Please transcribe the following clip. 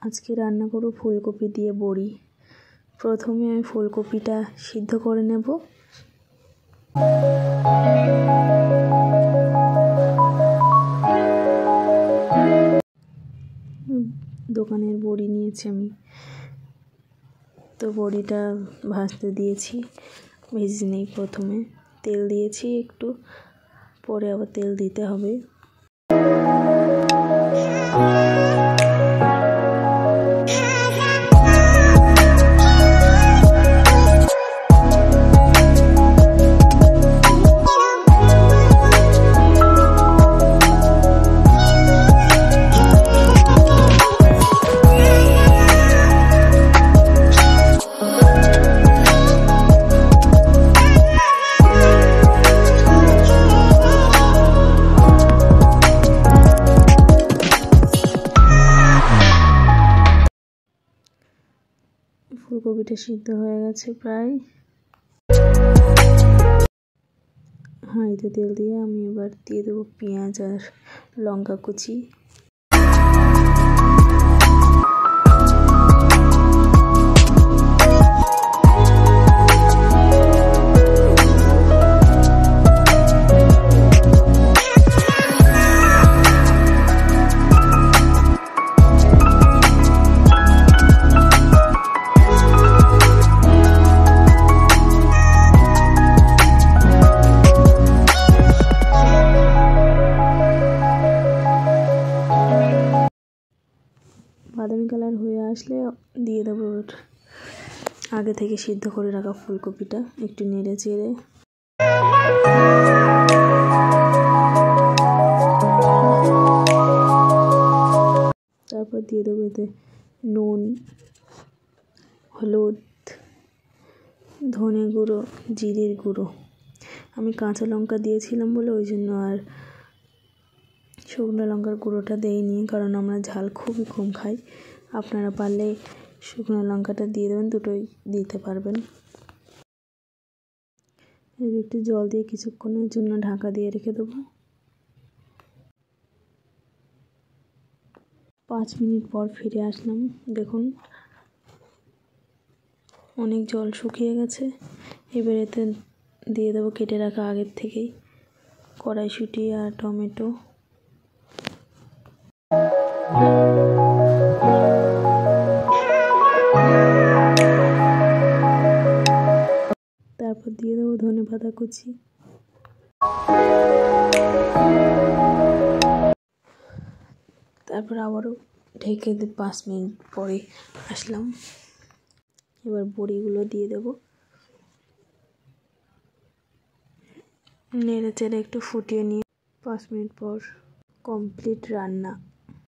আজকে রান্না করব ফুলকপি দিয়ে বড়ি। প্রথমে আমি ফুলকপিটা সিদ্ধ করে নেব। দোকানের বড়ি নিয়েছি আমি, তো বড়িটা ভাজতে দিয়েছি। ভেজে নেই, প্রথমে তেল দিয়েছি একটু, পরে আবার তেল দিতে হবে। ফুলকপিটা সিদ্ধ হয়ে গেছে প্রায়। হাঁড়িতে তেল দিয়ে আমি এবার দিয়ে দেবো পেঁয়াজ আর লঙ্কা কুচি। বাদামি কালার হয়ে আসলে দিয়ে দেবো আগে থেকে সিদ্ধ করে রাখা ফুলকপিটা, একটু নেড়ে চেড়ে। তারপর দিয়ে দেবো এতে নুন, হলুদ, ধনে গুঁড়ো, জিরের গুঁড়ো। আমি কাঁচা লঙ্কা দিয়েছিলাম বলে ওই জন্য আর শুকনো লঙ্কার গুঁড়োটা দেইনি, কারণ আমরা ঝাল খুবই কম খাই। আপনারা পারলে শুকনো লঙ্কাটা দিয়ে দেবেন, দুটোই দিতে পারবেন। এর একটু জল দিয়ে কিছুক্ষণের জন্য ঢাকা দিয়ে রেখে দেবো। 5 মিনিট পর ফিরে আসলাম, দেখুন অনেক জল শুকিয়ে গেছে। এবার এতে দিয়ে দেবো কেটে রাখা আগের থেকেই কড়াইশুঁটি আর টমেটো। তারপর দিয়ে দেবো ধনেপাতা কুচি। তারপর আবারও ঢেকে 5 মিনিট পরে আসলাম। এবার বড়িগুলো দিয়ে দেবো, নেড়ে চেড়ে একটু ফুটিয়ে নিয়ে 5 মিনিট পর কমপ্লিট রান্না।